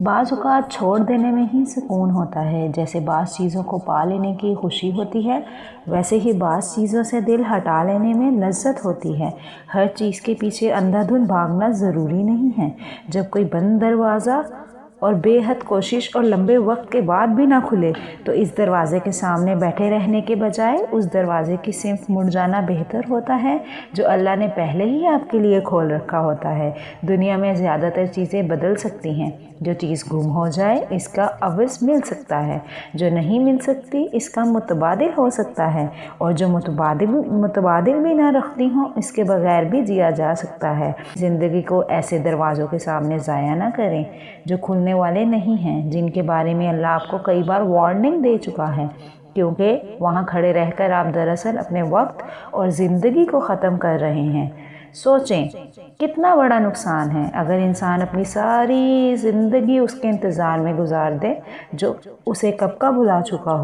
बाज़ औक़ात छोड़ देने में ही सुकून होता है। जैसे बाज़ चीज़ों को पा लेने की खुशी होती है, वैसे ही बाज़ चीज़ों से दिल हटा लेने में लज्जत होती है। हर चीज़ के पीछे अंधाधुंध भागना ज़रूरी नहीं है। जब कोई बंद दरवाज़ा और बेहद कोशिश और लंबे वक्त के बाद भी ना खुले, तो इस दरवाज़े के सामने बैठे रहने के बजाय उस दरवाज़े की सिमत मुड़ जाना बेहतर होता है जो अल्लाह ने पहले ही आपके लिए खोल रखा होता है। दुनिया में ज़्यादातर चीज़ें बदल सकती हैं। जो चीज़ गुम हो जाए इसका अवज़ मिल सकता है, जो नहीं मिल सकती इसका मुतबादिल हो सकता है, और जो मुतबादिल भी ना रखती हो इसके बगैर भी जिया जा सकता है। ज़िंदगी को ऐसे दरवाज़ों के सामने ज़ाया ना करें जो खुलने वाले नहीं हैं, जिनके बारे में अल्लाह आपको कई बार वार्निंग दे चुका है, क्योंकि वहाँ खड़े रहकर आप दरअसल अपने वक्त और ज़िंदगी को ख़त्म कर रहे हैं। सोचें कितना बड़ा नुकसान है अगर इंसान अपनी सारी ज़िंदगी उसके इंतज़ार में गुजार दे जो उसे कब का भुला चुका हो।